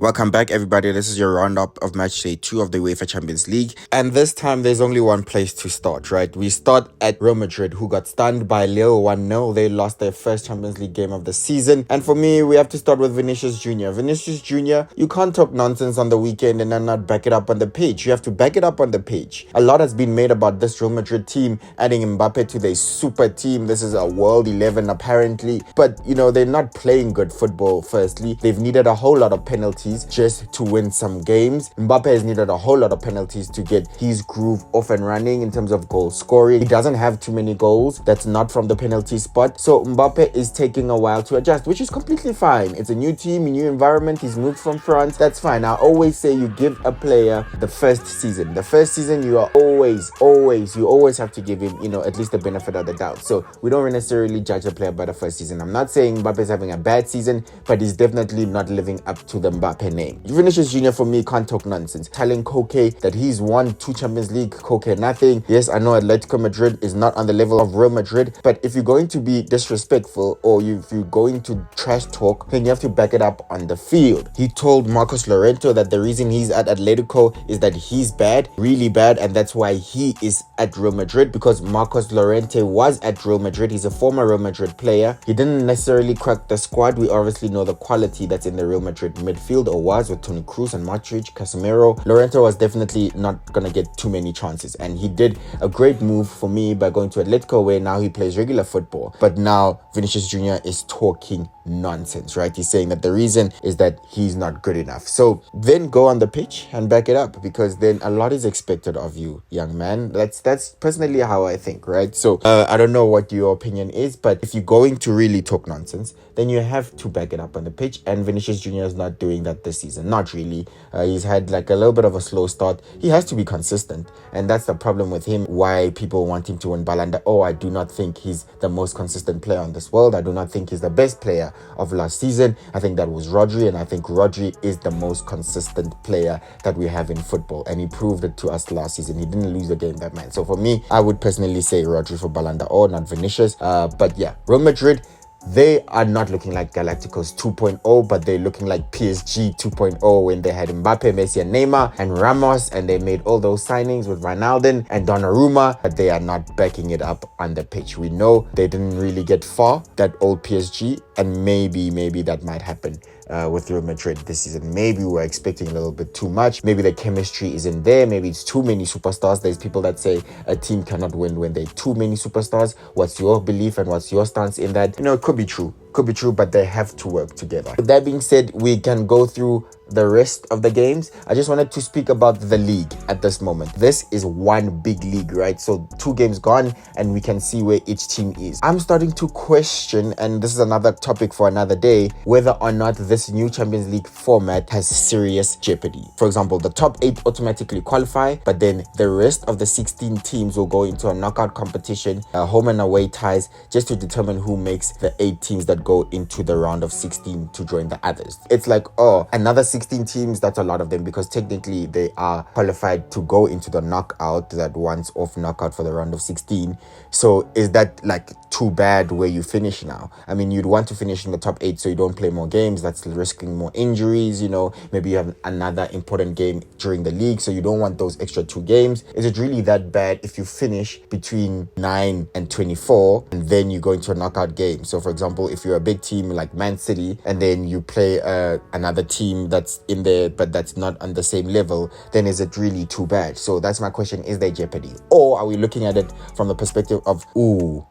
Welcome back, everybody. This is your roundup of match day 2 of the UEFA Champions League. And this time, there's only one place to start, right? We start at Real Madrid, who got stunned by Lille 1-0. They lost their first Champions League game of the season. And for me, we have to start with Vinicius Jr. Vinicius Jr., you can't talk nonsense on the weekend and then not back it up on the pitch. You have to back it up on the pitch. A lot has been made about this Real Madrid team, adding Mbappe to their super team. This is a World 11, apparently. But, they're not playing good football, firstly. They've needed a whole lot of penalties just to win some games. Mbappe has needed a whole lot of penalties to get his groove off and running in terms of goal scoring. He doesn't have too many goals that's not from the penalty spot. So Mbappe is taking a while to adjust, which is completely fine. It's a new team, a new environment. He's moved from France. That's fine. I always say you give a player the first season. The first season, you always have to give him, at least the benefit of the doubt. So we don't necessarily judge a player by the first season. I'm not saying Mbappe is having a bad season, but he's definitely not living up to the Mbappe name. Vinicius Jr. for me can't talk nonsense. Telling Koke that he's won 2 Champions League, Koke nothing. Yes, I know Atletico Madrid is not on the level of Real Madrid, but if you're going to be disrespectful or if you're going to trash talk, then you have to back it up on the field. He told Marcos Llorente that the reason he's at Atletico is that he's bad, really bad, and that's why he is at Real Madrid, because Marcos Llorente was at Real Madrid. He's a former Real Madrid player. He didn't necessarily crack the squad. We obviously know the quality that's in the Real Madrid midfield, or was, with Toni Kroos and Modric, Casemiro. Llorente was definitely not going to get too many chances, and he did a great move for me by going to Atletico, where now he plays regular football. But now Vinicius Jr. is talking nonsense, right? He's saying that the reason is that he's not good enough. So then go on the pitch and back it up, because then a lot is expected of you, young man. That's personally how I think, right? So I don't know what your opinion is, but if you're going to really talk nonsense, then you have to back it up on the pitch, and Vinicius Jr. is not doing that this season. Not really. He's had like a little bit of a slow start. He has to be consistent, and that's the problem with him, why people want him to win Ballon d'Or. I do not think he's the most consistent player in this world. I do not think he's the best player of last season. I think that was Rodri, and I think Rodri is the most consistent player that we have in football, and he proved it to us last season. He didn't lose a game, that man. So for me, I would personally say Rodri for Ballon d'Or, not Vinicius. But yeah, Real Madrid, they are not looking like Galacticos 2.0, but they're looking like PSG 2.0 when they had Mbappe, Messi, and Neymar, and Ramos, and they made all those signings with Ronaldo and Donnarumma, but they are not backing it up on the pitch. We know they didn't really get far, that old PSG, and maybe that might happen with Real Madrid this season. Maybe we're expecting a little bit too much. Maybe the chemistry isn't there. Maybe it's too many superstars. There's people that say a team cannot win when there are too many superstars. What's your belief and what's your stance in that? It could be true. Could be true, but they have to work together. With that being said, we can go through the rest of the games. I just wanted to speak about the league at this moment. This is one big league, right? So 2 games gone, and we can see where each team is. I'm starting to question, and this is another topic for another day, whether or not this new Champions League format has serious jeopardy. For example, the top 8 automatically qualify, but then the rest of the 16 teams will go into a knockout competition, home and away ties, just to determine who makes the 8 teams that go into the round of 16 to join the others. It's like, another 16 teams, that's a lot of them, because technically they are qualified to go into the knockout, that once-off knockout for the round of 16. So is that like too bad where you finish now? I mean, you'd want to finish in the top 8 so you don't play more games. That's risking more injuries, maybe you have another important game during the league, so you don't want those extra 2 games. Is it really that bad if you finish between 9 and 24 and then you go into a knockout game? So for example, if you're a big team like Man City and then you play another team that's in there but that's not on the same level, then is it really too bad? So that's my question. Is there jeopardy, or are we looking at it from the perspective of,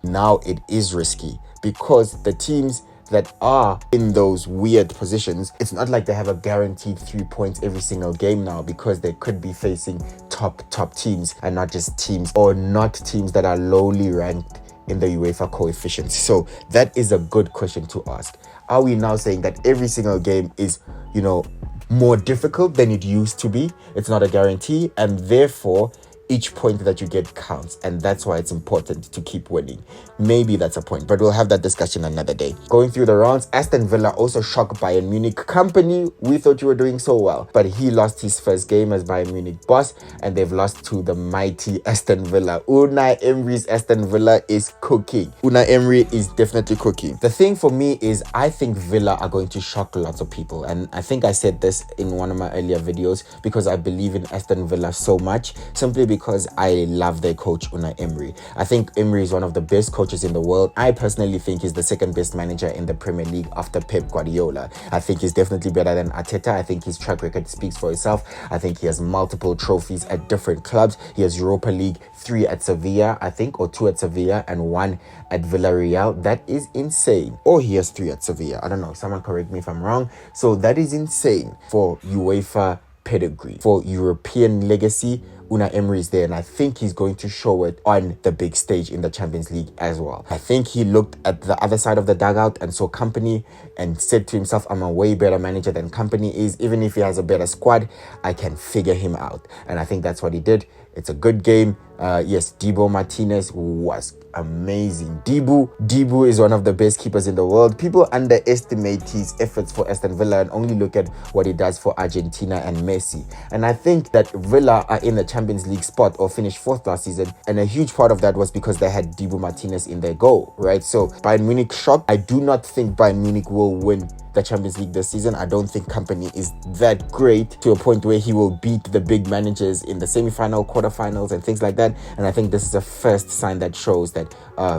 now it is risky, because the teams that are in those weird positions, it's not like they have a guaranteed 3 points every single game now, because they could be facing top teams, and not just teams, or not teams that are lowly ranked in the UEFA coefficients. So that is a good question to ask. Are we now saying that every single game is, more difficult than it used to be? It's not a guarantee, and therefore each point that you get counts, and that's why it's important to keep winning. Maybe that's a point, but we'll have that discussion another day. Going through the rounds, Aston Villa also shocked Bayern Munich. Company, we thought you were doing so well, but he lost his first game as Bayern Munich boss, and they've lost to the mighty Aston Villa. Unai Emery's Aston Villa is cooking. Unai Emery is definitely cooking. The thing for me is I think Villa are going to shock lots of people, and I think I said this in one of my earlier videos because I believe in Aston Villa so much, simply because I love their coach Unai Emery. I think Emery is one of the best coaches in the world. I personally think he's the second best manager in the Premier League after Pep Guardiola. I think he's definitely better than Arteta. I think his track record speaks for itself. I think he has multiple trophies at different clubs. He has Europa League, 3 at Sevilla, I think, or 2 at Sevilla and 1 at Villarreal. That is insane. Or he has 3 at Sevilla. I don't know. Someone correct me if I'm wrong. So that is insane for UEFA pedigree. For European legacy, Unai Emery is there, and I think he's going to show it on the big stage in the Champions League as well. I think he looked at the other side of the dugout and saw Company and said to himself, I'm a way better manager than Company is. Even if he has a better squad, I can figure him out. And I think that's what he did. It's a good game. Yes, Dibu Martinez was amazing. Dibu is one of the best keepers in the world. People underestimate his efforts for Aston Villa and only look at what he does for Argentina and Messi. And I think that Villa are in the Champions League spot or finished 4th last season. And a huge part of that was because they had Dibu Martinez in their goal, right? So Bayern Munich shocked. I do not think Bayern Munich will win the Champions League this season. I don't think Company is that great to a point where he will beat the big managers in the semi-final, quarterfinals and things like that. And I think this is the first sign that shows that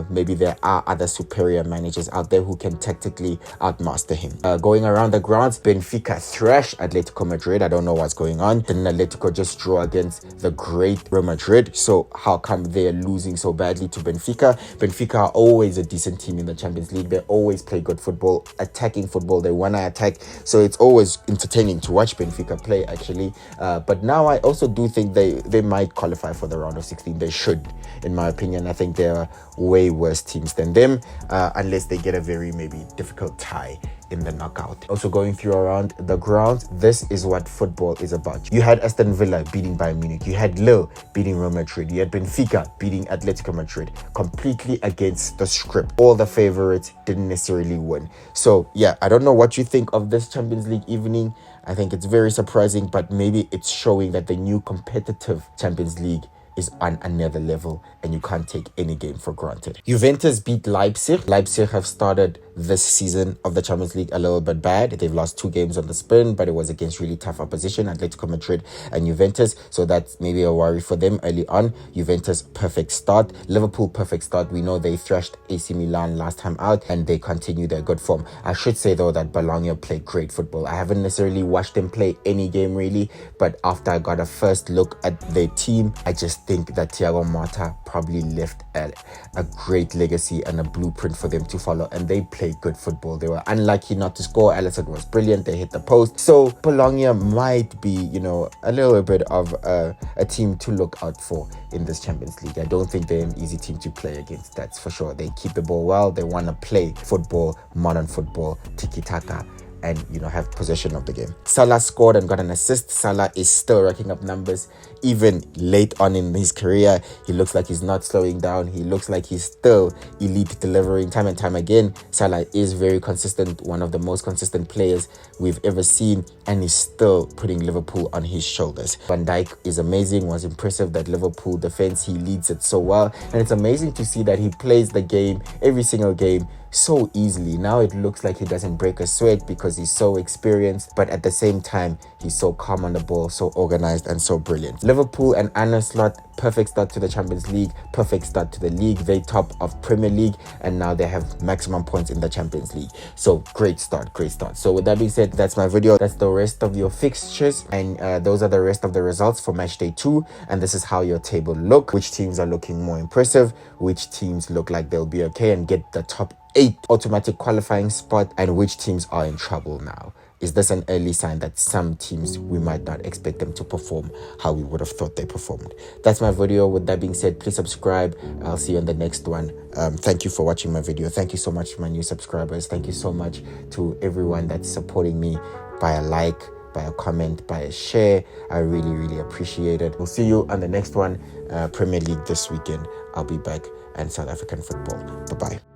maybe there are other superior managers out there who can tactically outmaster him. Going around the grounds, Benfica thrash Atletico Madrid. I don't know what's going on. Didn't Atletico just draw against the great Real Madrid? So how come they're losing so badly to Benfica? Benfica are always a decent team in the Champions League. They always play good football, attacking football. They want to attack, so it's always entertaining to watch Benfica play actually. But now I also do think they might qualify for the round of 16. They should, in my opinion. I think there are way worse teams than them, unless they get a very maybe difficult tie in the knockout. Also going through around the ground, this is what football is about. You had Aston Villa beating Bayern Munich. You had Lille beating Real Madrid. You had Benfica beating Atletico Madrid. Completely against the script. All the favorites didn't necessarily win. So yeah, I don't know what you think of this Champions League evening. I think it's very surprising, but maybe it's showing that the new competitive Champions League is on another level and you can't take any game for granted. Juventus beat Leipzig. Leipzig have started this season of the Champions League a little bit bad. They've lost 2 games on the spin, but it was against really tough opposition, Atletico Madrid and Juventus. So that's maybe a worry for them early on. Juventus, perfect start. Liverpool, perfect start. We know they thrashed AC Milan last time out and they continue their good form. I should say though that Bologna played great football. I haven't necessarily watched them play any game really, but after I got a first look at their team, I just think that Thiago Motta probably left a great legacy and a blueprint for them to follow, and they played good football. They were unlucky not to score. Alisson was brilliant. They hit the post. So Bologna might be, you know, a little bit of a team to look out for in this Champions League. I don't think they're an easy team to play against, that's for sure. They keep the ball well. They want to play football, modern football, tiki-taka, and, you know, have possession of the game. Salah scored and got an assist. Salah is still racking up numbers even late on in his career. He looks like he's not slowing down. He looks like he's still elite, delivering time and time again. Salah is very consistent, one of the most consistent players we've ever seen, and he's still putting Liverpool on his shoulders. Van Dijk is amazing. Was impressive. That Liverpool defense, he leads it so well, and it's amazing to see that he plays the game, every single game, so easily. Now it looks like he doesn't break a sweat because he's so experienced, but at the same time he's so calm on the ball, so organized and so brilliant. Liverpool and Arne Slot, perfect start to the Champions League, perfect start to the league. They top of Premier League and now they have maximum points in the Champions League. So great start. So with that being said, that's my video. That's the rest of your fixtures, and those are the rest of the results for match day 2, and this is how your table look. Which teams are looking more impressive, which teams look like they'll be okay and get the top 8 automatic qualifying spot, and which teams are in trouble now. Is this an early sign that some teams we might not expect them to perform how we would have thought they performed? That's my video. With that being said, please subscribe. I'll see you on the next one. Thank you for watching my video. Thank you so much to my new subscribers. Thank you so much to everyone that's supporting me by a like, by a comment, by a share. I really, really appreciate it. We'll see you on the next one. Premier League this weekend. I'll be back, and South African football. Bye-bye.